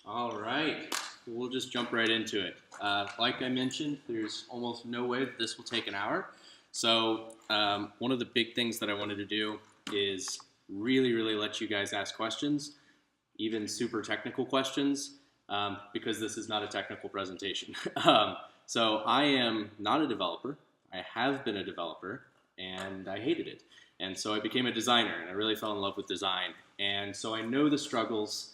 All right, we'll just jump right into it. Like I mentioned, there's almost no way that this will take an hour. So one of the big things that I wanted to do is really let you guys ask questions, even super technical questions, because this is not a technical presentation. So I am not a developer. I have been a developer, and I hated it. And so I became a designer, and I really fell in love with design. And so I know the struggles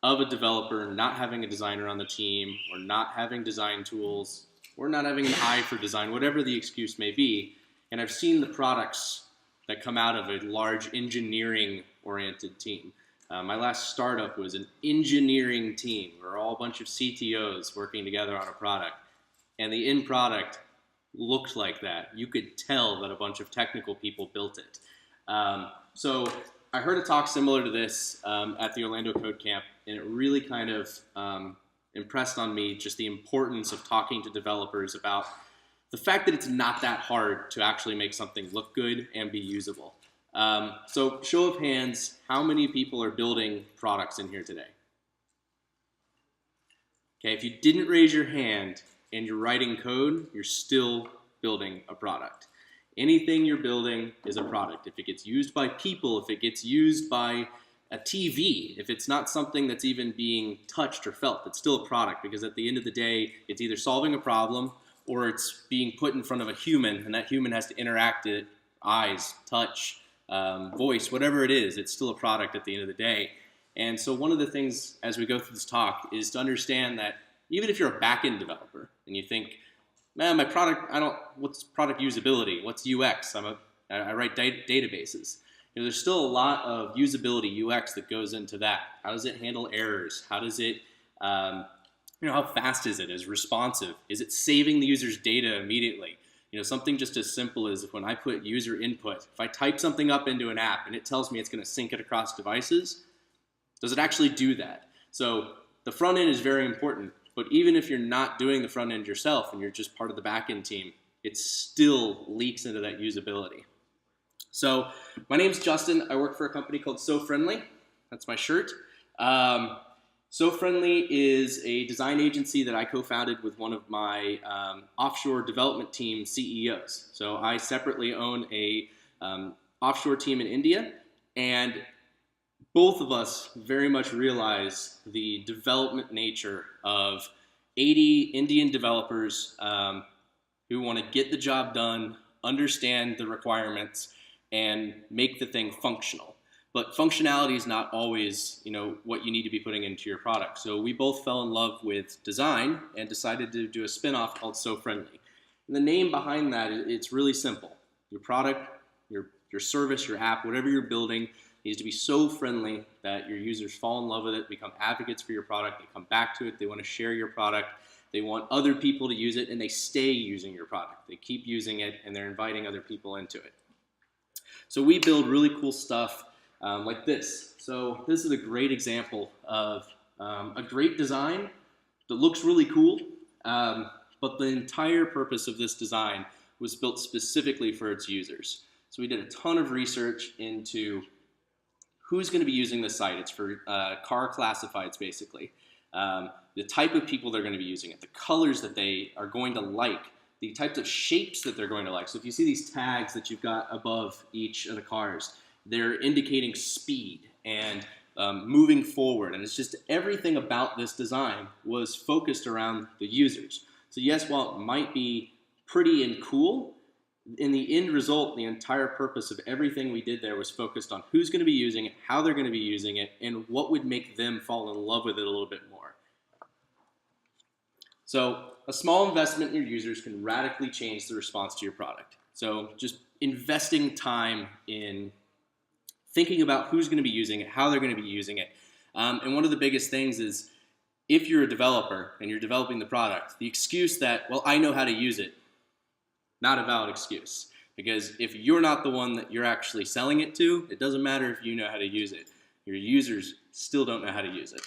of a developer not having a designer on the team, or not having design tools, or not having an eye for design, whatever the excuse may be. And I've seen the products that come out of a large engineering-oriented team. My last startup was an engineering team. We're all a bunch of CTOs working together on a product. And the end product looked like that. You could tell that a bunch of technical people built it. So I heard a talk similar to this at the Orlando Code Camp, and it really kind of impressed on me just the importance of talking to developers about the fact that it's not that hard to actually make something look good and be usable. So show of hands, how many people are building products in here today? Okay, if you didn't raise your hand and you're writing code, you're still building a product. Anything you're building is a product. If it gets used by people, if it gets used by a TV, if it's not something that's even being touched or felt, it's still a product, because at the end of the day, it's either solving a problem or it's being put in front of a human, and that human has to interact with it, eyes, touch, voice, whatever it is, it's still a product at the end of the day. And so one of the things as we go through this talk is to understand that even if you're a back-end developer and you think, man, my product, what's product usability? What's UX? I write databases. There's still a lot of usability UX that goes into that. How does it handle errors? How does it, how fast is it? Is it responsive? Is it saving the user's data immediately? Something just as simple as when I put user input, if I type something up into an app and it tells me it's going to sync it across devices, does it actually do that? So the front end is very important. But even if you're not doing the front end yourself and you're just part of the back end team, it still leaks into that usability. So my name's Justin. I work for a company called SoFriendly. That's my shirt. SoFriendly is a design agency that I co-founded with one of my offshore development team CEOs. So I separately own a offshore team in India, and both of us very much realize the development nature of 80 Indian developers who want to get the job done, understand the requirements, and make the thing functional. But functionality is not always, what you need to be putting into your product. So we both fell in love with design and decided to do a spin-off called SoFriendly. And the name behind that, it's really simple. Your product, your service, your app, whatever you're building, needs to be so friendly that your users fall in love with it, become advocates for your product, they come back to it, they want to share your product, they want other people to use it, and they stay using your product. They keep using it, and they're inviting other people into it. So we build really cool stuff like this. So this is a great example of a great design that looks really cool, but the entire purpose of this design was built specifically for its users. So we did a ton of research into who's going to be using the site. It's for car classifieds, basically. The type of people they're going to be using it, the colors that they are going to like, the types of shapes that they're going to like. So if you see these tags that you've got above each of the cars, they're indicating speed and moving forward. And it's just everything about this design was focused around the users. So yes, while it might be pretty and cool, in the end result, the entire purpose of everything we did there was focused on who's going to be using it, how they're going to be using it, and what would make them fall in love with it a little bit more. So a small investment in your users can radically change the response to your product. So just investing time in thinking about who's going to be using it, how they're going to be using it. And one of the biggest things is if you're a developer and you're developing the product, the excuse that, well, I know how to use it, not a valid excuse, because if you're not the one that you're actually selling it to, it doesn't matter if you know how to use it. Your users still don't know how to use it.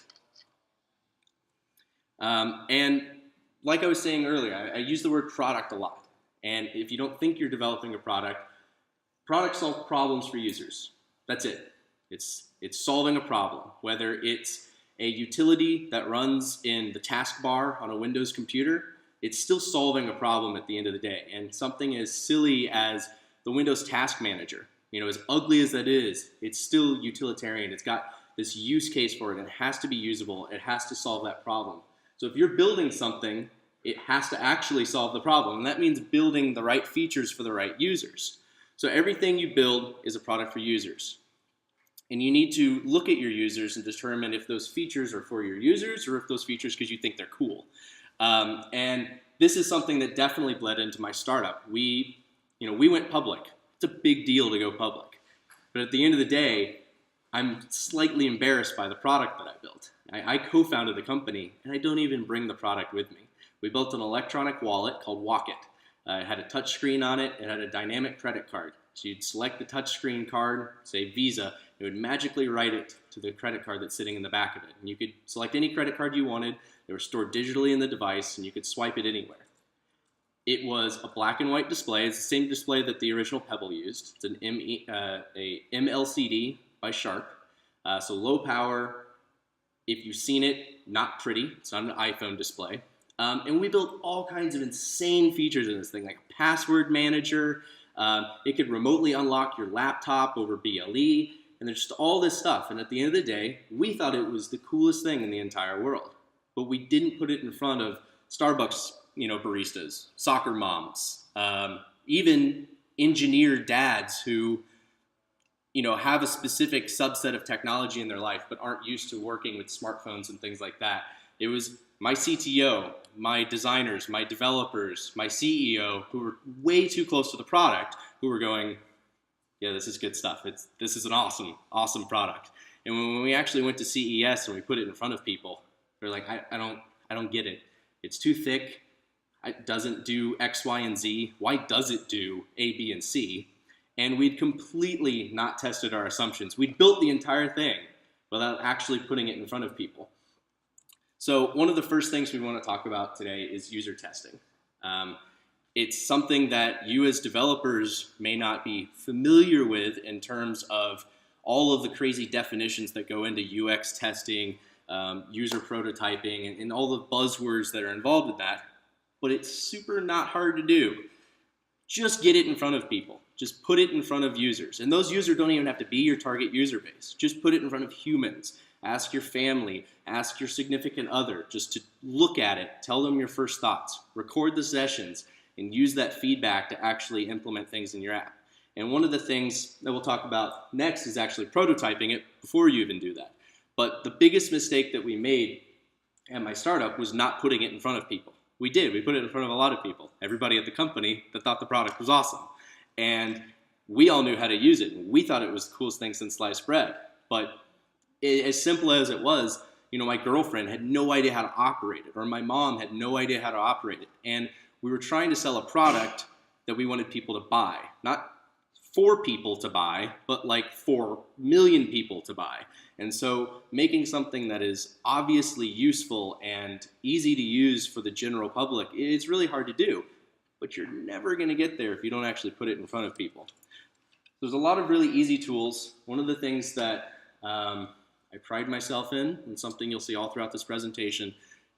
And like I was saying earlier, I use the word product a lot. And if you don't think you're developing a product, products solve problems for users. That's it. It's solving a problem, whether it's A utility that runs in the taskbar on a Windows computer, it's still solving a problem at the end of the day. And something as silly as the Windows Task Manager, as ugly as that is, it's still utilitarian. It's got this use case for it, and it has to be usable. It has to solve that problem. So if you're building something, it has to actually solve the problem. And that means building the right features for the right users. So everything you build is a product for users. And you need to look at your users and determine if those features are for your users or if those features because you think they're cool. And this is something that definitely bled into my startup. We went public. It's a big deal to go public. But at the end of the day, I'm slightly embarrassed by the product that I built. I co-founded the company, and I don't even bring the product with me. We built an electronic wallet called Walk It. It had a touch screen on it. It had a dynamic credit card. So you'd select the touch screen card, say Visa. It would magically write it to the credit card that's sitting in the back of it. And you could select any credit card you wanted. They were stored digitally in the device, and you could swipe it anywhere. It was a black and white display. It's the same display that the original Pebble used. It's an a MLCD by Sharp. So low power. If you've seen it, not pretty. It's not an iPhone display. And we built all kinds of insane features in this thing, like a password manager. It could remotely unlock your laptop over BLE, and there's just all this stuff. And at the end of the day, we thought it was the coolest thing in the entire world. But we didn't put it in front of Starbucks, baristas, soccer moms, even engineer dads who, have a specific subset of technology in their life but aren't used to working with smartphones and things like that. It was my CTO, my designers, my developers, my CEO, who were way too close to the product, who were going, yeah, this is good stuff. This is an awesome, awesome product. And when we actually went to CES and we put it in front of people, they're like, I don't get it. It's too thick. It doesn't do X, Y, and Z. Why does it do A, B, and C? And we'd completely not tested our assumptions. We'd built the entire thing without actually putting it in front of people. So one of the first things we want to talk about today is user testing. It's something that you as developers may not be familiar with in terms of all of the crazy definitions that go into UX testing, user prototyping, and all the buzzwords that are involved with that. But it's super not hard to do. Just get it in front of people. Just put it in front of users. And those users don't even have to be your target user base. Just put it in front of humans. Ask your family, ask your significant other, just to look at it, tell them your first thoughts, record the sessions, and use that feedback to actually implement things in your app. And one of the things that we'll talk about next is actually prototyping it before you even do that. But the biggest mistake that we made at my startup was not putting it in front of people. We did. We put it in front of a lot of people, everybody at the company that thought the product was awesome. And we all knew how to use it. And we thought it was the coolest thing since sliced bread. But as simple as it was, my girlfriend had no idea how to operate it, or my mom had no idea how to operate it. And we were trying to sell a product that we wanted people to buy, not for people to buy, but like 4 million people to buy. And so making something that is obviously useful and easy to use for the general public is really hard to do, but you're never going to get there if you don't actually put it in front of people. There's a lot of really easy tools. One of the things that I pride myself in, and something you'll see all throughout this presentation,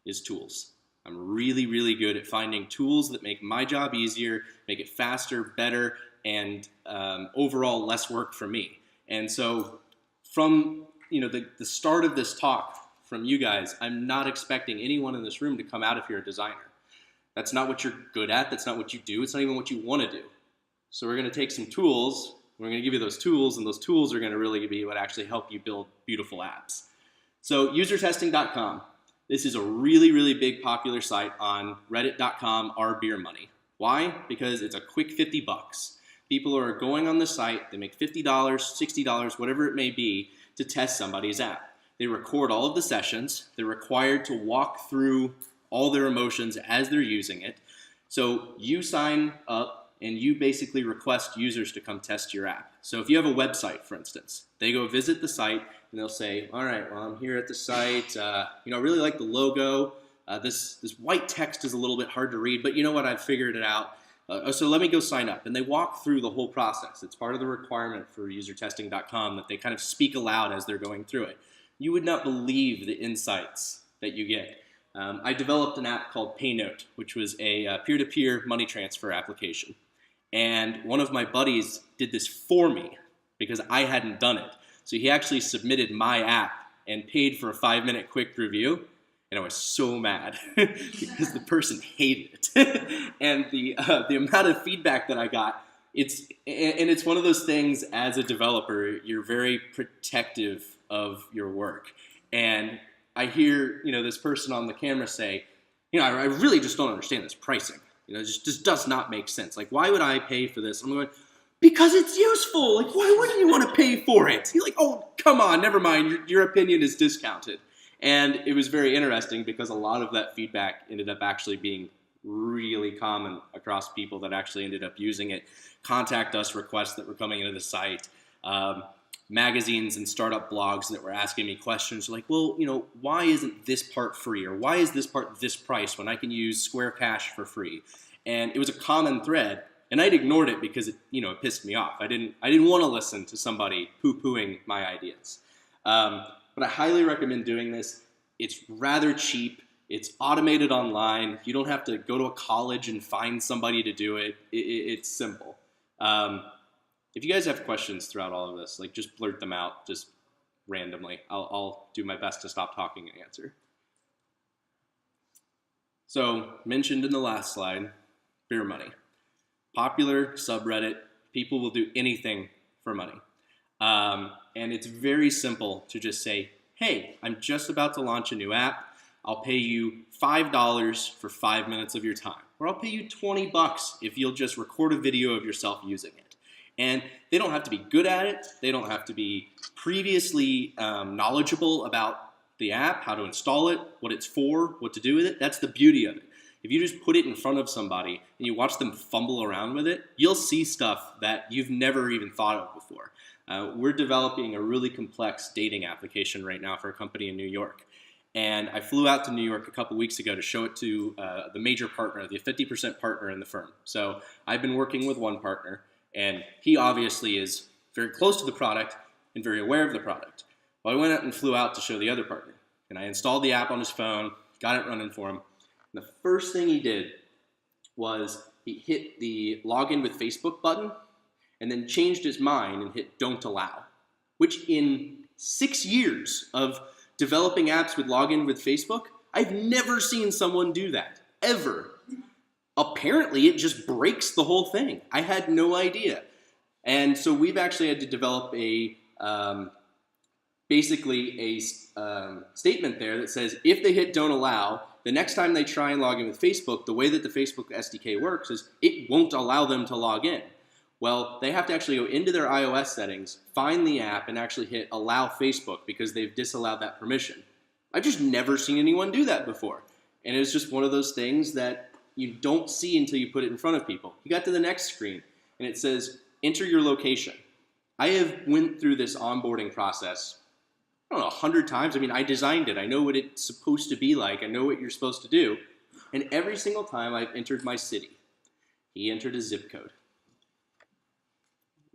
is tools. I'm really, really good at finding tools that make my job easier, make it faster, better, and overall less work for me. And so from the start of this talk from you guys, I'm not expecting anyone in this room to come out if you're a designer. That's not what you're good at. That's not what you do. It's not even what you want to do. So we're going to take some tools. We're going to give you those tools, and those tools are going to really be what actually help you build beautiful apps. So usertesting.com. This is a really, really big popular site on reddit.com, our beer money. Why? Because it's a quick 50 bucks. People are going on the site, they make $50, $60, whatever it may be, to test somebody's app. They record all of the sessions. They're required to walk through all their emotions as they're using it. So you sign up and you basically request users to come test your app. So if you have a website, for instance, they go visit the site and they'll say, all right, well, I'm here at the site. I really like the logo. This white text is a little bit hard to read, but you know what? I've figured it out. So let me go sign up. And they walk through the whole process. It's part of the requirement for usertesting.com that they kind of speak aloud as they're going through it. you would not believe the insights that you get. I developed an app called PayNote, which was a peer-to-peer money transfer application. And one of my buddies did this for me because I hadn't done it. So he actually submitted my app and paid for a 5-minute quick review. And I was so mad because the person hated it. And the amount of feedback that I got, it's one of those things as a developer, you're very protective of your work. And I hear, this person on the camera say, I really just don't understand this pricing. It just does not make sense. Like, why would I pay for this? I'm going, because it's useful. Like, why wouldn't you want to pay for it? You're like, oh, come on, never mind. Your opinion is discounted. And it was very interesting because a lot of that feedback ended up actually being really common across people that actually ended up using it. Contact us requests that were coming into the site. Magazines and startup blogs that were asking me questions like, well, why isn't this part free? Or why is this part this price when I can use Square Cash for free? And it was a common thread, and I'd ignored it because it pissed me off. I didn't want to listen to somebody poo-pooing my ideas. But I highly recommend doing this. It's rather cheap. It's automated online. You don't have to go to a college and find somebody to do it. It's simple. If you guys have questions throughout all of this, just blurt them out, just randomly. I'll do my best to stop talking and answer. So, mentioned in the last slide, beer money. Popular subreddit. People will do anything for money. And it's very simple to just say, hey, I'm just about to launch a new app. I'll pay you $5 for 5 minutes of your time. Or I'll pay you $20 if you'll just record a video of yourself using it. And they don't have to be good at it. They don't have to be previously knowledgeable about the app, how to install it, what it's for, what to do with it. That's the beauty of it. If you just put it in front of somebody and you watch them fumble around with it, you'll see stuff that you've never even thought of before. We're developing a really complex dating application right now for a company in New York. And I flew out to New York a couple weeks ago to show it to the major partner, the 50% partner in the firm. So I've been working with one partner, and he obviously is very close to the product and very aware of the product. Well, I went out and flew out to show the other partner. And I installed the app on his phone, got it running for him. And the first thing he did was he hit the login with Facebook button and then changed his mind and hit don't allow, which in 6 years of developing apps with login with Facebook, I've never seen someone do that, ever. Apparently, it just breaks the whole thing. I had no idea. And so we've actually had to develop basically a statement there that says if they hit don't allow, the next time they try and log in with Facebook, the way that the Facebook SDK works is it won't allow them to log in. Well, they have to actually go into their iOS settings, find the app, and actually hit allow Facebook because they've disallowed that permission. I've just never seen anyone do that before. And it's just one of those things that you don't see until you put it in front of people. You got to the next screen, and it says enter your location. I have went through this onboarding process, I don't know, 100 times. I mean, I designed it. I know what it's supposed to be like. I know what you're supposed to do. And every single time I've entered my city, he entered a zip code.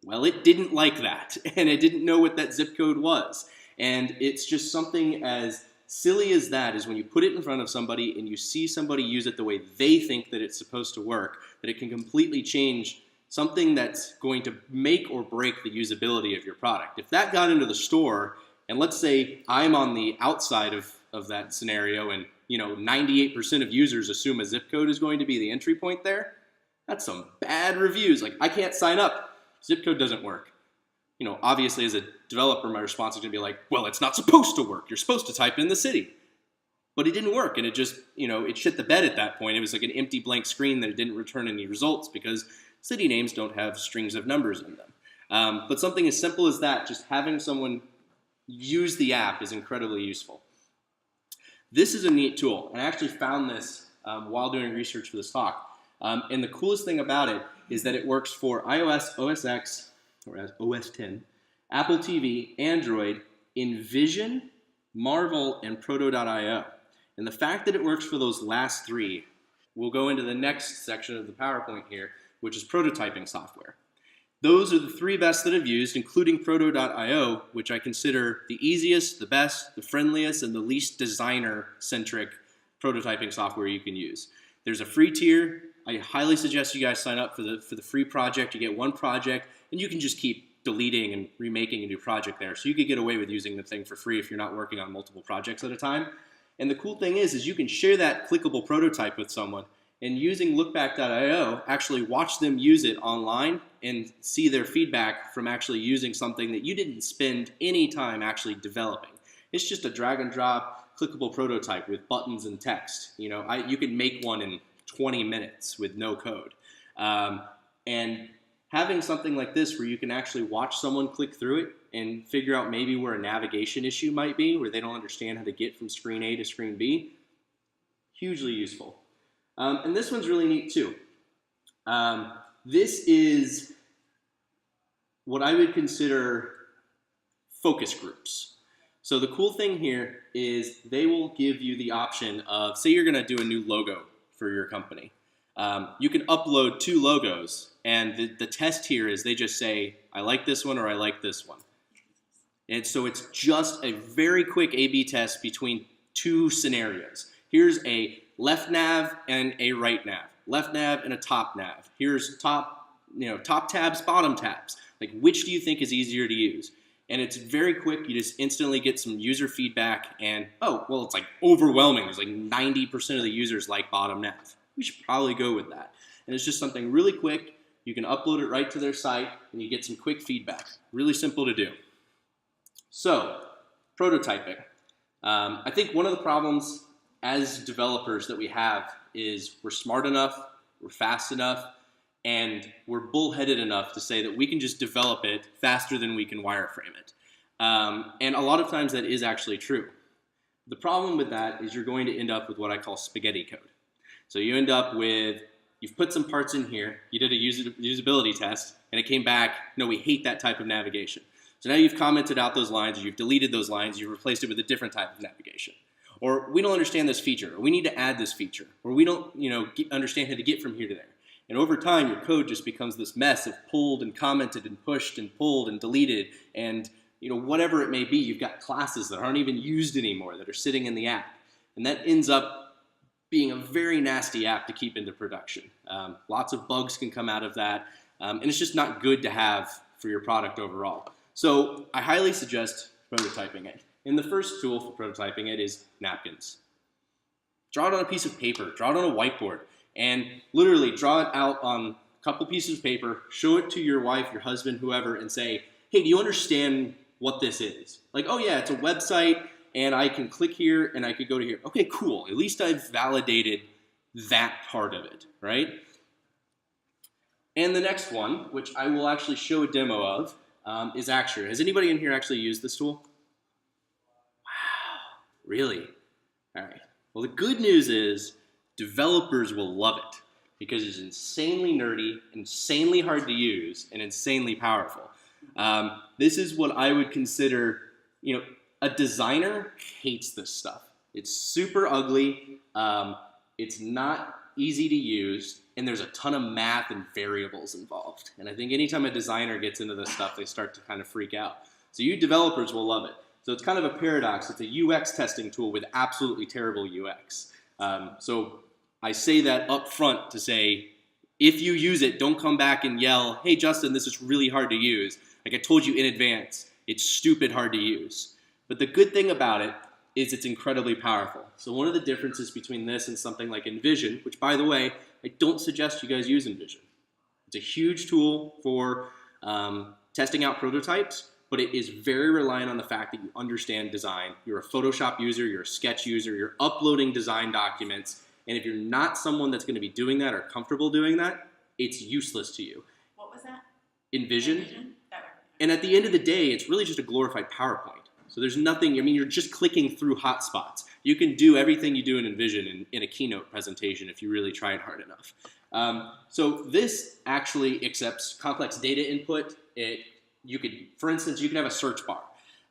Well, it didn't like that, and it didn't know what that zip code was. And it's just something as silly as that is when you put it in front of somebody and you see somebody use it the way they think that it's supposed to work, that it can completely change something that's going to make or break the usability of your product. If that got into the store, and let's say I'm on the outside of that scenario and 98% of users assume a zip code is going to be the entry point there, that's some bad reviews. Like, I can't sign up. Zip code doesn't work. Obviously as a developer, my response is going to be like, well, it's not supposed to work. You're supposed to type in the city. But it didn't work, and it just, it shit the bed at that point. It was like an empty blank screen that it didn't return any results because city names don't have strings of numbers in them. But something as simple as that, just having someone use the app is incredibly useful. This is a neat tool, and I actually found this while doing research for this talk. And the coolest thing about it is that it works for iOS, OS X, or OS X, Apple TV, Android, InVision, Marvel, and Proto.io. And the fact that it works for those last three, we'll go into the next section of the PowerPoint here, which is prototyping software. Those are the 3 best that I've used, including Proto.io, which I consider the easiest, the best, the friendliest, and the least designer-centric prototyping software you can use. There's a free tier. I highly suggest you guys sign up for the free project. You get 1 project, and you can just keep deleting and remaking a new project there. So you could get away with using the thing for free if you're not working on multiple projects at a time. And the cool thing is you can share that clickable prototype with someone, and using lookback.io, actually watch them use it online and see their feedback from actually using something that you didn't spend any time actually developing. It's just a drag and drop clickable prototype with buttons and text. You know, you can make one in 20 minutes with no code. And having something like this where you can actually watch someone click through it and figure out maybe where a navigation issue might be, where they don't understand how to get from screen A to screen B, hugely useful. And this one's really neat too. This is what I would consider focus groups. So the cool thing here is they will give you the option of, say you're going to do a new logo for your company. You can upload 2 logos, and the test here is they just say, I like this one or I like this one. And so it's just a very quick A/B test between 2 scenarios. Here's a left nav and a right nav. Left nav and a top nav. Here's top tabs, bottom tabs. Like, which do you think is easier to use? And it's very quick. You just instantly get some user feedback, and oh, well, it's like overwhelming. There's like 90% of the users like bottom nav. We should probably go with that. And it's just something really quick. You can upload it right to their site, and you get some quick feedback. Really simple to do. So, prototyping. I think one of the problems as developers that we have is we're smart enough, we're fast enough, and we're bullheaded enough to say that we can just develop it faster than we can wireframe it. And a lot of times that is actually true. The problem with that is you're going to end up with what I call spaghetti code. So you end up with, you've put some parts in here, you did a usability test, and it came back, no, we hate that type of navigation. So now you've commented out those lines, or you've deleted those lines, you've replaced it with a different type of navigation. Or we don't understand this feature, or we need to add this feature, or we don't understand how to get from here to there. And over time, your code just becomes this mess of pulled and commented and pushed and pulled and deleted, and whatever it may be. You've got classes that aren't even used anymore that are sitting in the app. And that ends up being a very nasty app to keep into production. Lots of bugs can come out of that, and it's just not good to have for your product overall. So I highly suggest prototyping it. And the first tool for prototyping it is napkins. Draw it on a piece of paper, draw it on a whiteboard, and literally draw it out on a couple pieces of paper, show it to your wife, your husband, whoever, and say, hey, do you understand what this is? Like, oh yeah, it's a website, and I can click here, and I could go to here. Okay, cool. At least I've validated that part of it, right? And the next one, which I will actually show a demo of, is Axure. Has anybody in here actually used this tool? Wow, really? All right. Well, the good news is developers will love it because it's insanely nerdy, insanely hard to use, and insanely powerful. This is what I would consider, a designer hates this stuff. It's super ugly. It's not easy to use, and there's a ton of math and variables involved. And I think anytime a designer gets into this stuff, they start to kind of freak out. So you developers will love it. So it's kind of a paradox. It's a UX testing tool with absolutely terrible UX. So I say that up front to say, if you use it, don't come back and yell, hey, Justin, this is really hard to use. Like I told you in advance, it's stupid hard to use. But the good thing about it is it's incredibly powerful. So one of the differences between this and something like Envision, which by the way, I don't suggest you guys use Envision. It's a huge tool for testing out prototypes, but it is very reliant on the fact that you understand design. You're a Photoshop user, you're a Sketch user, you're uploading design documents, and if you're not someone that's going to be doing that or comfortable doing that, it's useless to you. What was that? Envision. And at the end of the day, it's really just a glorified PowerPoint. So there's nothing, you're just clicking through hotspots. You can do everything you do in Envision in a keynote presentation if you really tried hard enough. So this actually accepts complex data input. For instance, you can have a search bar.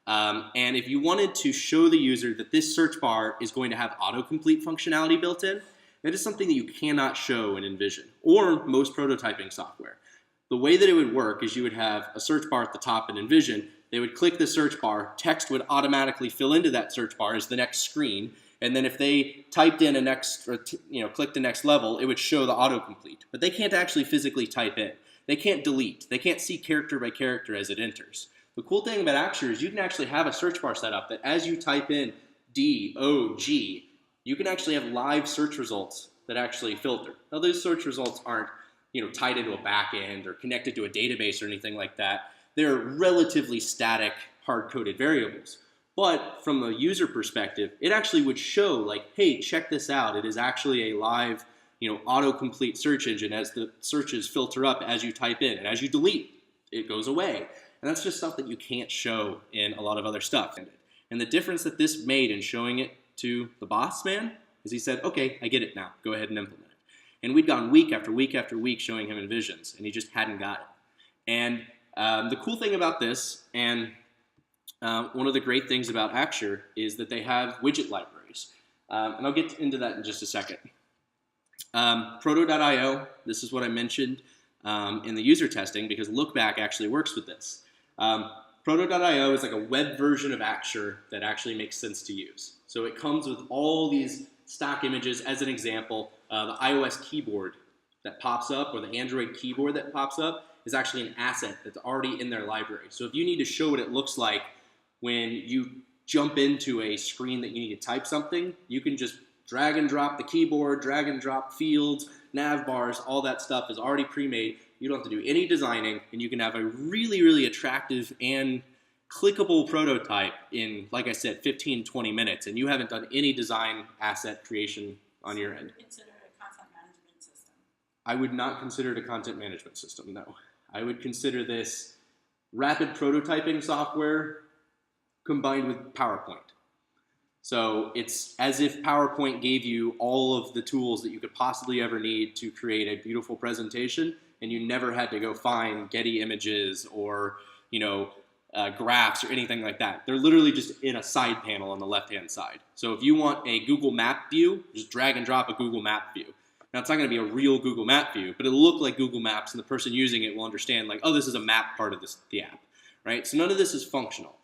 And if you wanted to show the user that this search bar is going to have autocomplete functionality built in, that is something that you cannot show in Envision or most prototyping software. the way that it would work is you would have a search bar at the top in Envision. They would click the search bar, text would automatically fill into that search bar as the next screen, and then if they typed in a next, or clicked the next level, it would show the autocomplete. But they can't actually physically type in. They can't delete. They can't see character by character as it enters. The cool thing about Axure is you can actually have a search bar set up that as you type in D-O-G, you can actually have live search results that actually filter. Now those search results aren't tied into a backend or connected to a database or anything like that. They're relatively static, hard-coded variables. But from a user perspective, it actually would show like, hey, check this out. It is actually a live, autocomplete search engine as the searches filter up as you type in. And as you delete, it goes away. And that's just stuff that you can't show in a lot of other stuff. And the difference that this made in showing it to the boss man is he said, okay, I get it now. Go ahead and implement it. And we'd gone week after week after week showing him Envisions, and he just hadn't got it. And the cool thing about this, and one of the great things about Axure, is that they have widget libraries. And I'll get into that in just a second. Proto.io, this is what I mentioned in the user testing, because Lookback actually works with this. Proto.io is like a web version of Axure that actually makes sense to use. So it comes with all these stock images. As an example, the iOS keyboard that pops up, or the Android keyboard that pops up, is actually an asset that's already in their library. So if you need to show what it looks like when you jump into a screen that you need to type something, you can just drag and drop the keyboard, drag and drop fields, nav bars, all that stuff is already pre-made. You don't have to do any designing, and you can have a really, really attractive and clickable prototype in, like I said, 15, 20 minutes, and you haven't done any design asset creation on your end. Consider it a content management system? I would not consider it a content management system, no. I would consider this rapid prototyping software combined with PowerPoint. So it's as if PowerPoint gave you all of the tools that you could possibly ever need to create a beautiful presentation, and you never had to go find Getty images or, graphs or anything like that. They're literally just in a side panel on the left-hand side. So if you want a Google Map view, just drag and drop a Google Map view. Now, it's not going to be a real Google Map view, but it'll look like Google Maps, and the person using it will understand, like, oh, this is a map part of the app, right? So none of this is functional.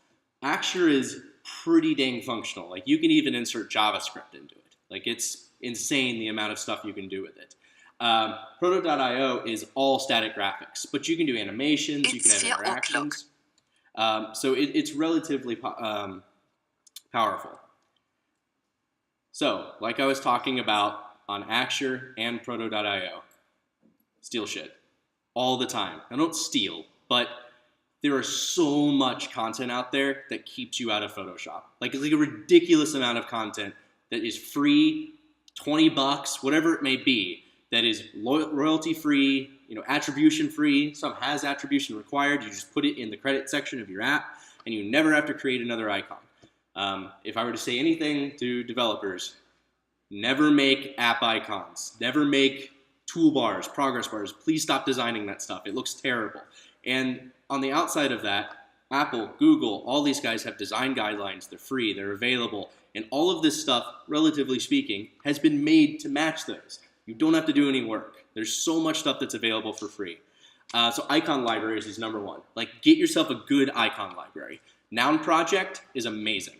Axure is pretty dang functional. Like, you can even insert JavaScript into it. Like, it's insane the amount of stuff you can do with it. Proto.io is all static graphics, but you can do animations, you can have interactions. So it's relatively powerful. So, like I was talking about on Axure and Proto.io, steal shit all the time. I don't steal, but there is so much content out there that keeps you out of Photoshop. Like, it's like a ridiculous amount of content that is free, $20, whatever it may be, that is royalty-free, attribution-free. Some has attribution required. You just put it in the credit section of your app, and you never have to create another icon. If I were to say anything to developers, never make app icons. Never make toolbars, progress bars. Please stop designing that stuff. It looks terrible. And on the outside of that, Apple, Google, all these guys have design guidelines. They're free. They're available. And all of this stuff, relatively speaking, has been made to match those. You don't have to do any work. There's so much stuff that's available for free. So icon libraries is number one. Like, get yourself a good icon library. Noun Project is amazing.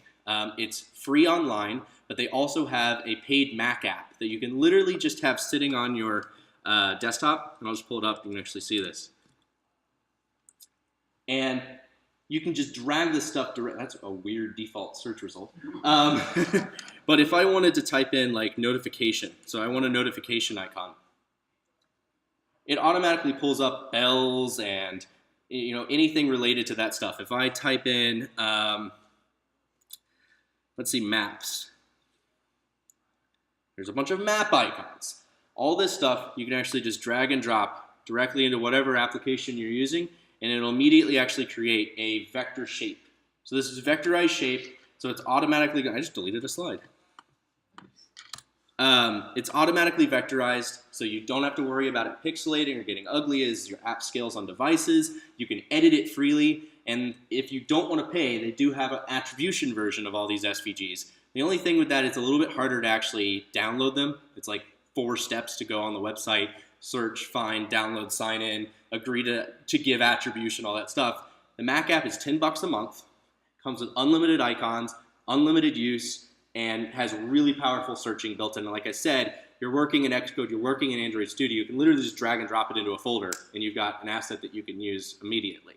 It's free online, but they also have a paid Mac app that you can literally just have sitting on your desktop. And I'll just pull it up. You can actually see this. And you can just drag this stuff direct. That's a weird default search result. But if I wanted to type in like notification, so I want a notification icon, it automatically pulls up bells and anything related to that stuff. If I type in, let's see, maps. There's a bunch of map icons. All this stuff you can actually just drag and drop directly into whatever application you're using, and it'll immediately actually create a vector shape. So this is vectorized shape, so it's automatically, I just deleted a slide. It's automatically vectorized, so you don't have to worry about it pixelating or getting ugly as your app scales on devices. You can edit it freely, and if you don't want to pay, they do have an attribution version of all these SVGs. The only thing with that, it's a little bit harder to actually download them. It's like 4 steps to go on the website, search, find, download, sign in, agree to give attribution, all that stuff. The Mac app is $10 a month, comes with unlimited icons, unlimited use, and has really powerful searching built in. And like I said, you're working in Xcode, you're working in Android Studio, you can literally just drag and drop it into a folder, and you've got an asset that you can use immediately.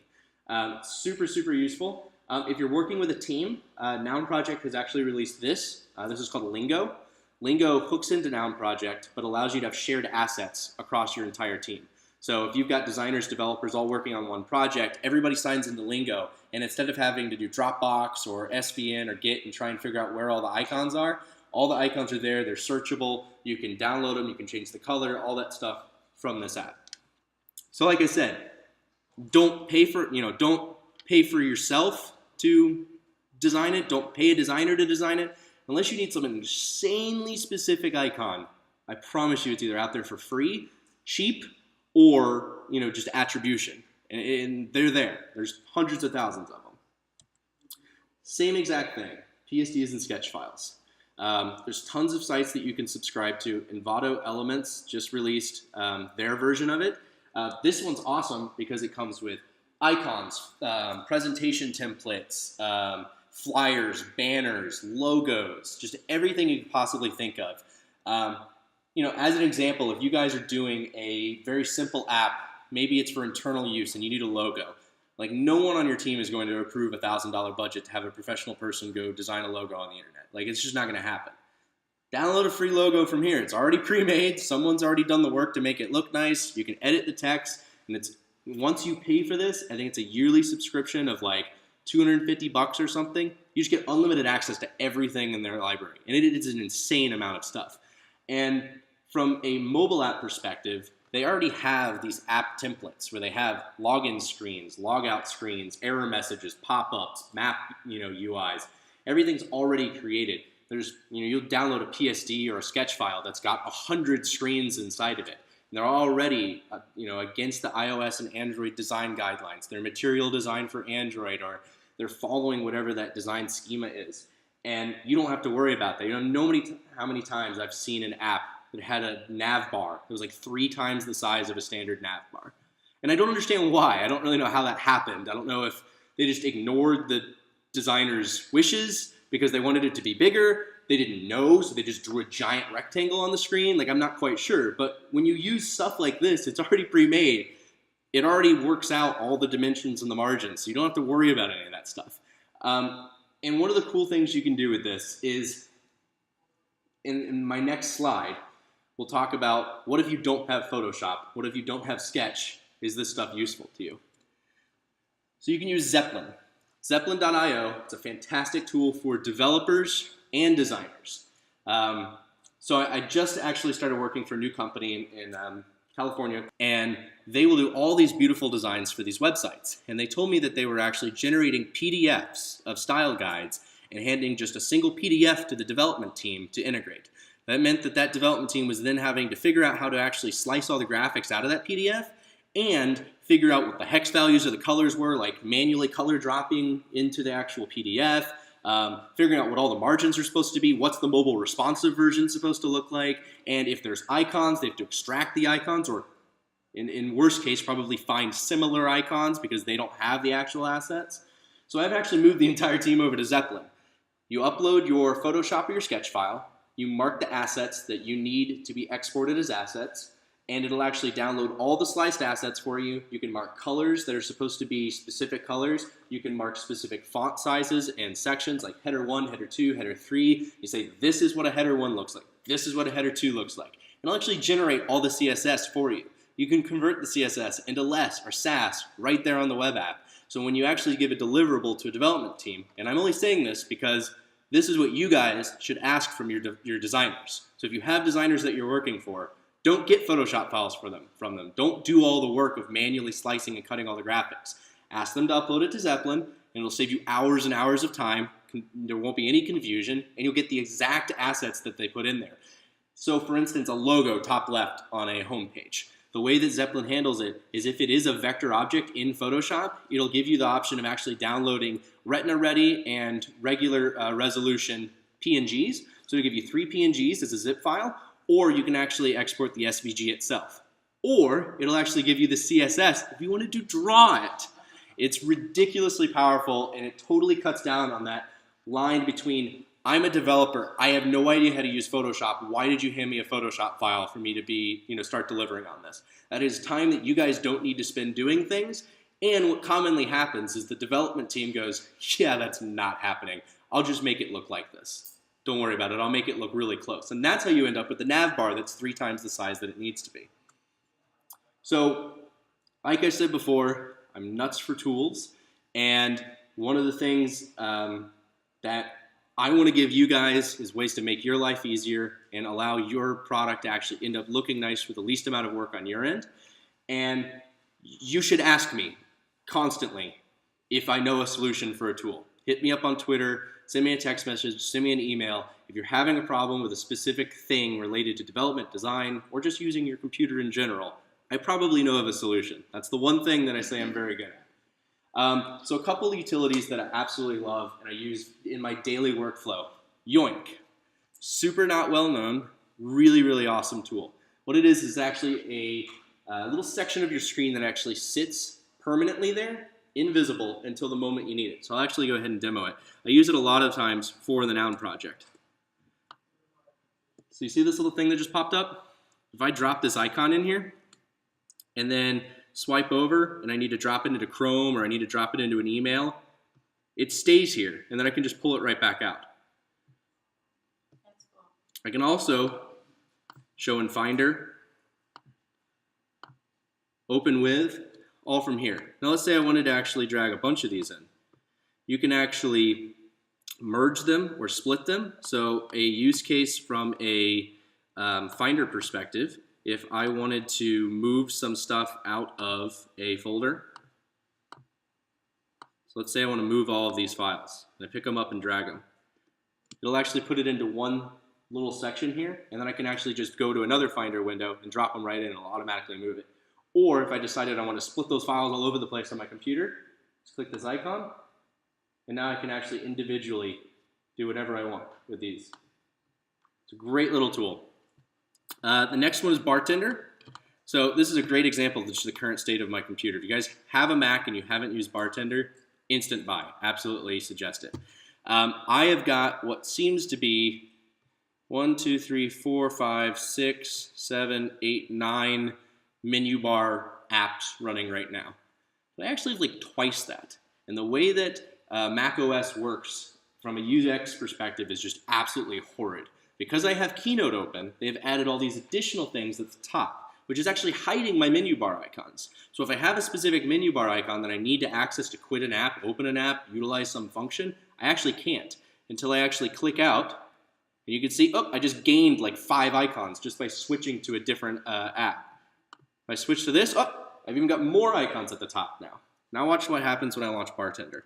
Super, super useful. If you're working with a team, Noun Project has actually released this. This is called Lingo. Lingo hooks into Noun Project, but allows you to have shared assets across your entire team. So if you've got designers, developers all working on one project, everybody signs into Lingo, and instead of having to do Dropbox or SVN or Git and try and figure out where all the icons are, all the icons are there, they're searchable, you can download them, you can change the color, all that stuff from this app. So like I said, don't pay for yourself to design it, don't pay a designer to design it, unless you need some insanely specific icon. I promise you it's either out there for free, cheap, or just attribution. And they're there. There's hundreds of thousands of them. Same exact thing, PSDs and sketch files. There's tons of sites that you can subscribe to. Envato Elements just released their version of it. This one's awesome because it comes with icons, presentation templates, flyers, banners, logos, just everything you could possibly think of. As an example, if you guys are doing a very simple app, maybe it's for internal use and you need a logo. Like, no one on your team is going to approve a $1,000 budget to have a professional person go design a logo on the internet. Like, it's just not going to happen. Download a free logo from here. It's already pre-made. Someone's already done the work to make it look nice. You can edit the text, and once you pay for this, I think it's a yearly subscription of like $250 or something. You just get unlimited access to everything in their library, and it is an insane amount of stuff. And from a mobile app perspective, they already have these app templates where they have login screens, logout screens, error messages, pop-ups, map, UIs. Everything's already created. You'll download a PSD or a sketch file that's got 100 screens inside of it. And they're already, against the iOS and Android design guidelines. They're material design for Android, or they're following whatever that design schema is. And you don't have to worry about that. How many times I've seen an app that had a nav bar. It was like 3 times the size of a standard nav bar. And I don't understand why. I don't really know how that happened. I don't know if they just ignored the designer's wishes because they wanted it to be bigger. They didn't know, so they just drew a giant rectangle on the screen. Like, I'm not quite sure. But when you use stuff like this, it's already pre-made. It already works out all the dimensions and the margins, so you don't have to worry about any of that stuff. And one of the cool things you can do with this is, in my next slide, we'll talk about what if you don't have Photoshop? What if you don't have Sketch? Is this stuff useful to you? So you can use Zeppelin. Zeppelin.io, it's a fantastic tool for developers and designers. So I just actually started working for a new company in California, and they will do all these beautiful designs for these websites. And they told me that they were actually generating PDFs of style guides and handing just a single PDF to the development team to integrate. That meant that development team was then having to figure out how to actually slice all the graphics out of that PDF and figure out what the hex values of the colors were, like manually color dropping into the actual PDF, figuring out what all the margins are supposed to be, what's the mobile responsive version supposed to look like, and if there's icons, they have to extract the icons, or in worst case, probably find similar icons because they don't have the actual assets. So I've actually moved the entire team over to Zeppelin. You upload your Photoshop or your Sketch file, you mark the assets that you need to be exported as assets, and it'll actually download all the sliced assets for you. You can mark colors that are supposed to be specific colors. You can mark specific font sizes and sections like header 1, header 2, header 3. You say, this is what a header 1 looks like. This is what a header 2 looks like. And it'll actually generate all the CSS for you. You can convert the CSS into less or Sass right there on the web app. So when you actually give a deliverable to a development team, and I'm only saying this because this is what you guys should ask from your designers. So if you have designers that you're working for, don't get Photoshop files from them. Don't do all the work of manually slicing and cutting all the graphics. Ask them to upload it to Zeppelin, and it'll save you hours and hours of time. There won't be any confusion, and you'll get the exact assets that they put in there. So for instance, a logo top left on a home page. The way that Zeppelin handles it is if it is a vector object in Photoshop, it'll give you the option of actually downloading Retina Ready and regular resolution PNGs. So it'll give you 3 PNGs as a zip file, or you can actually export the SVG itself. or it'll actually give you the CSS if you wanted to draw it. It's ridiculously powerful, and it totally cuts down on that line between I'm a developer, I have no idea how to use Photoshop, why did you hand me a Photoshop file for me to be, start delivering on this? That is time that you guys don't need to spend doing things, and what commonly happens is the development team goes, yeah, that's not happening. I'll just make it look like this. Don't worry about it, I'll make it look really close. And that's how you end up with the nav bar that's 3 times the size that it needs to be. So, like I said before, I'm nuts for tools, and one of the things that I want to give you guys is ways to make your life easier and allow your product to actually end up looking nice with the least amount of work on your end. And you should ask me constantly if I know a solution for a tool. Hit me up on Twitter, send me a text message, send me an email. If you're having a problem with a specific thing related to development, design, or just using your computer in general, I probably know of a solution. That's the one thing that I say I'm very good at. So a couple of utilities that I absolutely love and I use in my daily workflow. Yoink. Super not well known, really, really awesome tool. What it is actually a little section of your screen that actually sits permanently there, invisible until the moment you need it. So I'll actually go ahead and demo it. I use it a lot of times for the Noun project. So you see this little thing that just popped up? If I drop this icon in here and then swipe over and I need to drop it into Chrome or I need to drop it into an email, it stays here and then I can just pull it right back out. That's cool. I can also show in Finder, open with, all from here. Now let's say I wanted to actually drag a bunch of these in. You can actually merge them or split them. So a use case from a Finder perspective, if I wanted to move some stuff out of a folder, so let's say I want to move all of these files, and I pick them up and drag them. It'll actually put it into one little section here, and then I can actually just go to another Finder window and drop them right in, and it'll automatically move it. Or if I decided I want to split those files all over the place on my computer, just click this icon, and now I can actually individually do whatever I want with these. It's a great little tool. The next one is Bartender. So this is a great example of just the current state of my computer. If you guys have a Mac and you haven't used Bartender, instant buy. Absolutely suggest it. I have got what seems to be 1, 2, 3, 4, 5, 6, 7, 8, 9 menu bar apps running right now. But I actually have like twice that. And the way that Mac OS works from a UX perspective is just absolutely horrid. Because I have Keynote open, they've added all these additional things at the top, which is actually hiding my menu bar icons. So if I have a specific menu bar icon that I need to access to quit an app, open an app, utilize some function, I actually can't until I actually click out. And you can see, oh, I just gained like 5 icons just by switching to a different app. If I switch to this, oh, I've even got more icons at the top now. Now watch what happens when I launch Bartender.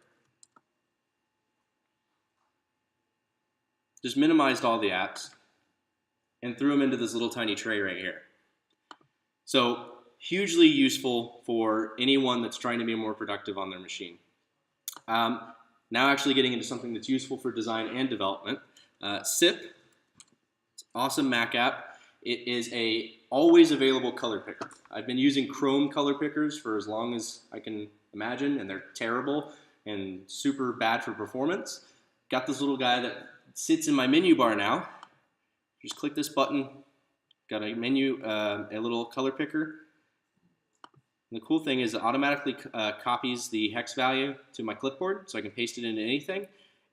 Just minimized all the apps and threw them into this little tiny tray right here. So hugely useful for anyone that's trying to be more productive on their machine. Now actually getting into something that's useful for design and development. SIP, it's an awesome Mac app. It is a always available color picker. I've been using Chrome color pickers for as long as I can imagine, and they're terrible and super bad for performance. Got this little guy that sits in my menu bar now. Just click this button, got a menu, a little color picker. And the cool thing is it automatically copies the hex value to my clipboard so I can paste it into anything.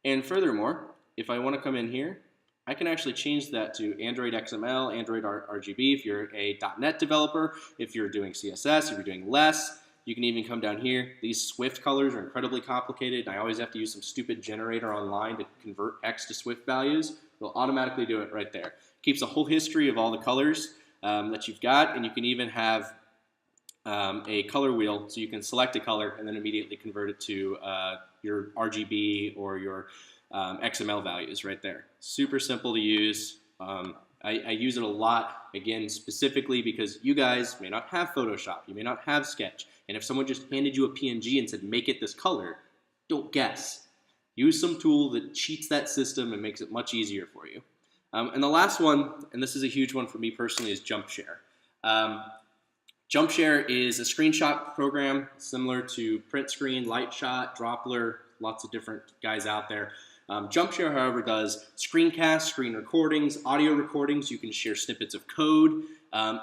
And furthermore, if I want to come in here, I can actually change that to Android XML, Android RGB if you're a .NET developer, if you're doing CSS, if you're doing less. You can even come down here. These Swift colors are incredibly complicated, and I always have to use some stupid generator online to convert X to Swift values. It'll automatically do it right there. Keeps a whole history of all the colors that you've got, and you can even have a color wheel, so you can select a color and then immediately convert it to your RGB or your XML values right there. Super simple to use. I use it a lot, again, specifically because you guys may not have Photoshop, you may not have Sketch, and if someone just handed you a PNG and said, make it this color, don't guess. Use some tool that cheats that system and makes it much easier for you. And the last one, and this is a huge one for me personally, is Jump Share. JumpShare is a screenshot program similar to Print Screen, Lightshot, Droppler, lots of different guys out there. JumpShare, however, does screencasts, screen recordings, audio recordings. You can share snippets of code.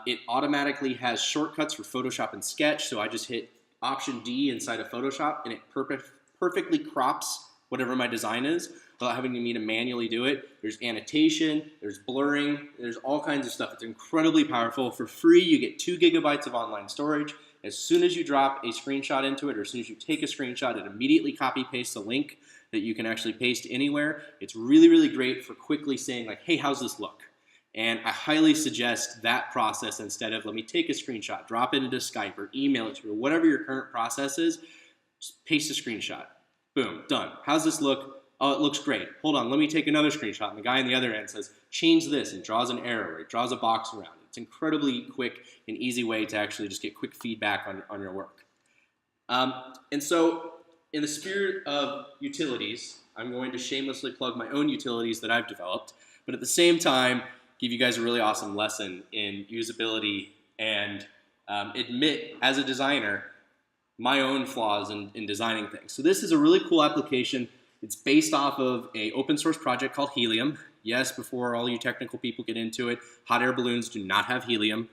It automatically has shortcuts for Photoshop and Sketch, so I just hit Option D inside of Photoshop, and it perfectly crops whatever my design is without having me to manually do it. There's annotation, there's blurring, there's all kinds of stuff. It's incredibly powerful. For free, you get 2 gigabytes of online storage. As soon as you drop a screenshot into it, or as soon as you take a screenshot, it immediately copy-pastes a link that you can actually paste anywhere. It's really, really great for quickly saying, like, hey, how's this look? And I highly suggest that process instead of let me take a screenshot, drop it into Skype or email it to you, or whatever your current process is, just paste a screenshot. Boom, done. How's this look? Oh, it looks great. Hold on, let me take another screenshot. And the guy on the other end says, change this, and draws an arrow, or draws a box around it. It's incredibly quick and easy way to actually just get quick feedback on your work. And so, in the spirit of utilities, I'm going to shamelessly plug my own utilities that I've developed, but at the same time, give you guys a really awesome lesson in usability and admit, as a designer, my own flaws in designing things. So this is a really cool application. It's based off of an open source project called Helium. Yes, before all you technical people get into it, hot air balloons do not have helium.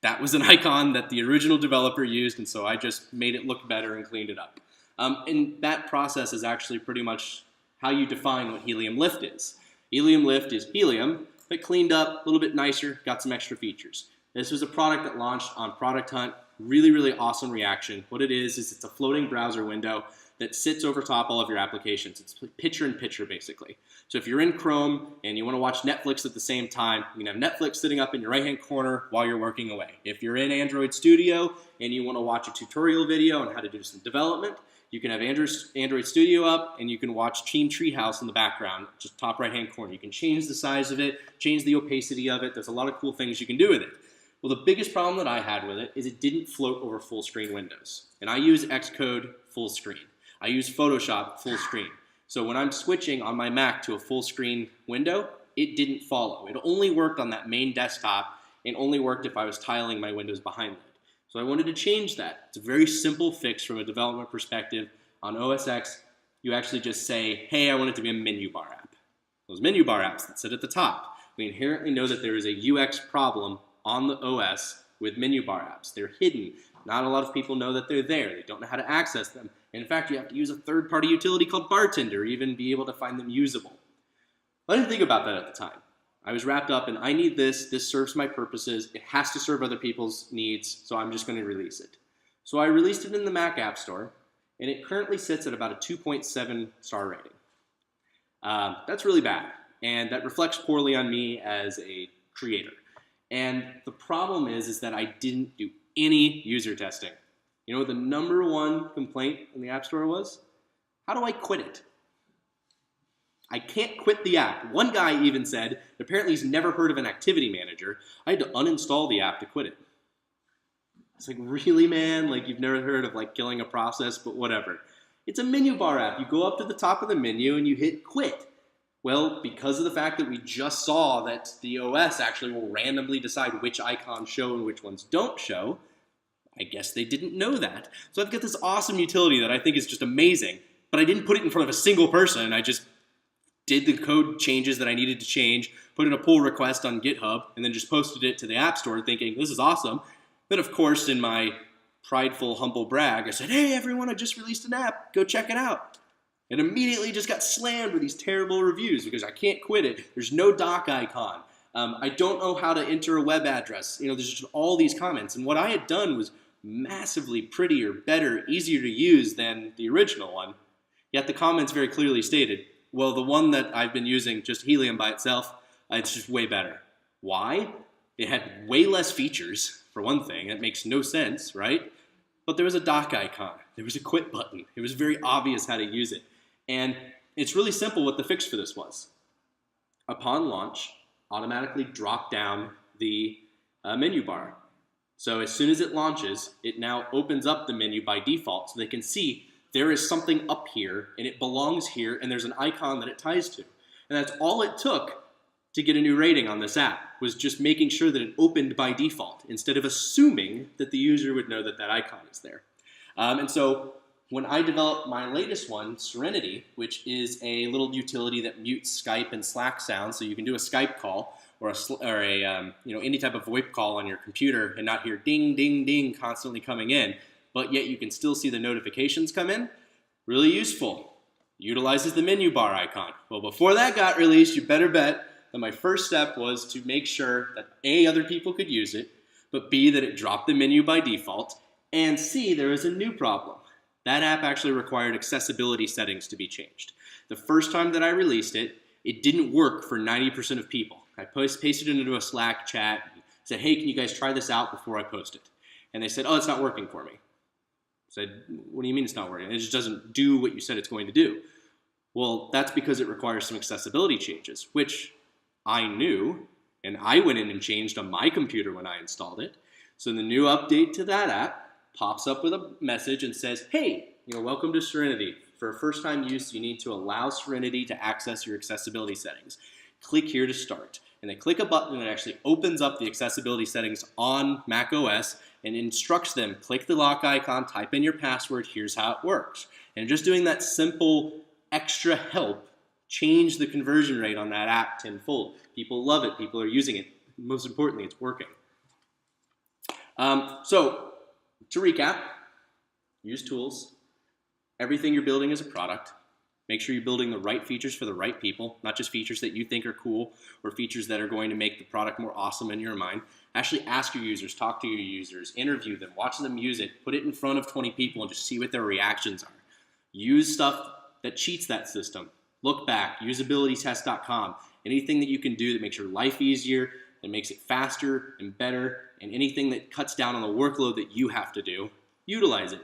That was an icon that the original developer used, and so I just made it look better and cleaned it up. And that process is actually pretty much how you define what helium lift is. Helium lift is helium, but cleaned up, a little bit nicer, got some extra features. This was a product that launched on Product Hunt. Really, really awesome reaction. What it is it's a floating browser window that sits over top all of your applications. It's picture-in-picture, basically. So if you're in Chrome and you want to watch Netflix at the same time, you can have Netflix sitting up in your right-hand corner while you're working away. If you're in Android Studio and you want to watch a tutorial video on how to do some development, you can have Android Studio up, and you can watch Team Treehouse in the background, just top right-hand corner. You can change the size of it, change the opacity of it. There's a lot of cool things you can do with it. Well, the biggest problem that I had with it is it didn't float over full screen windows. And I use Xcode full screen. I use Photoshop full screen. So when I'm switching on my Mac to a full screen window, it didn't follow. It only worked on that main desktop and only worked if I was tiling my windows behind it. So I wanted to change that. It's a very simple fix from a development perspective. On OS X, you actually just say, hey, I want it to be a menu bar app. Those menu bar apps that sit at the top, we inherently know that there is a UX problem on the OS with menu bar apps. They're hidden. Not a lot of people know that they're there. They don't know how to access them. And in fact, you have to use a third-party utility called Bartender to even be able to find them usable. I didn't think about that at the time. I was wrapped up in, I need this serves my purposes, it has to serve other people's needs, so I'm just going to release it. So I released it in the Mac App Store, and it currently sits at about a 2.7 star rating. That's really bad, and that reflects poorly on me as a creator. And the problem is that I didn't do any user testing. You know what the #1 complaint in the App Store was? How do I quit it? I can't quit the app. One guy even said, apparently he's never heard of an activity manager. I had to uninstall the app to quit it. It's like, really, man? Like, you've never heard of, like, killing a process, but whatever. It's a menu bar app. You go up to the top of the menu and you hit quit. Well, because of the fact that we just saw that the OS actually will randomly decide which icons show and which ones don't show, I guess they didn't know that. So I've got this awesome utility that I think is just amazing, but I didn't put it in front of a single person. I just did the code changes that I needed to change, put in a pull request on GitHub, and then just posted it to the App Store thinking, this is awesome. Then, of course, in my prideful, humble brag, I said, hey, everyone, I just released an app. Go check it out. And immediately just got slammed with these terrible reviews because I can't quit it. There's no dock icon. I don't know how to enter a web address. You know, there's just all these comments. And what I had done was massively prettier, better, easier to use than the original one. Yet the comments very clearly stated, well, the one that I've been using, just Helium by itself, it's just way better. Why? It had way less features, for one thing. It makes no sense, right? But there was a dock icon. There was a quit button. It was very obvious how to use it. And it's really simple what the fix for this was. Upon launch, automatically drop down the menu bar. So as soon as it launches, it now opens up the menu by default so they can see there is something up here and it belongs here and there's an icon that it ties to. And that's all it took to get a new rating on this app, was just making sure that it opened by default instead of assuming that the user would know that that icon is there. And so when I developed my latest one, Serenity, which is a little utility that mutes Skype and Slack sounds, so you can do a Skype call or any type of VoIP call on your computer and not hear ding, ding, ding constantly coming in, but yet you can still see the notifications come in. Really useful. Utilizes the menu bar icon. Well, before that got released, you better bet that my first step was to make sure that A, other people could use it, but B, that it dropped the menu by default, and C, there was a new problem. That app actually required accessibility settings to be changed. The first time that I released it, it didn't work for 90% of people. I pasted it into a Slack chat, said, hey, can you guys try this out before I post it? And they said, oh, it's not working for me. I said, what do you mean it's not working? It just doesn't do what you said it's going to do. Well, that's because it requires some accessibility changes, which I knew, and I went in and changed on my computer when I installed it. So the new update to that app pops up with a message and says, hey, welcome to Serenity. For first time use, you need to allow Serenity to access your accessibility settings. Click here to start. And they click a button that actually opens up the accessibility settings on Mac OS and instructs them, click the lock icon, type in your password, here's how it works. And just doing that simple extra help changed the conversion rate on that app tenfold. People love it. People are using it. Most importantly, it's working. So to recap, use tools. Everything you're building is a product. Make sure you're building the right features for the right people, not just features that you think are cool or features that are going to make the product more awesome in your mind. Actually ask your users, talk to your users, interview them, watch them use it, put it in front of 20 people and just see what their reactions are. Use stuff that cheats that system. Look back, usabilitytest.com. Anything that you can do that makes your life easier, that makes it faster and better, and anything that cuts down on the workload that you have to do, utilize it.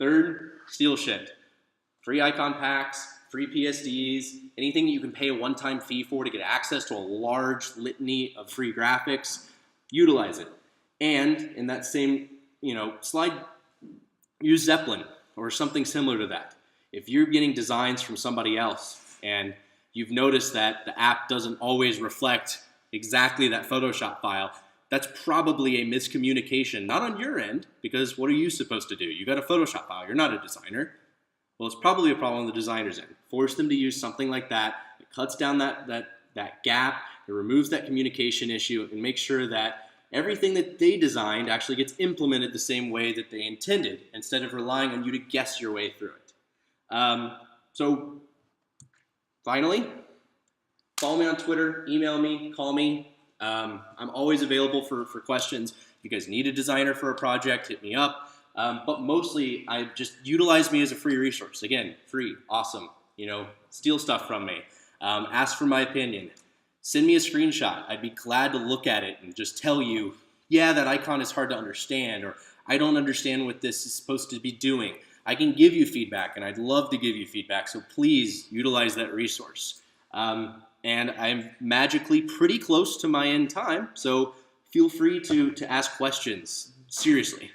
Third, steal shit. Free icon packs, free PSDs, anything that you can pay a one-time fee for to get access to a large litany of free graphics, utilize it. And in that same slide, use Zeppelin or something similar to that. If you're getting designs from somebody else and you've noticed that the app doesn't always reflect exactly that Photoshop file, that's probably a miscommunication, not on your end, because what are you supposed to do? You got a Photoshop file, you're not a designer. Well, it's probably a problem on the designer's end. Force them to use something like that. It cuts down that gap, it removes that communication issue, and makes sure that everything that they designed actually gets implemented the same way that they intended, instead of relying on you to guess your way through it. So finally, follow me on Twitter, email me, call me. I'm always available for questions. If you guys need a designer for a project, hit me up. But mostly, I just utilize me as a free resource. Again, free, awesome. Steal stuff from me. Ask for my opinion. Send me a screenshot. I'd be glad to look at it and just tell you, yeah, that icon is hard to understand, or I don't understand what this is supposed to be doing. I can give you feedback, and I'd love to give you feedback, so please utilize that resource. And I'm magically pretty close to my end time, so feel free to ask questions. Seriously.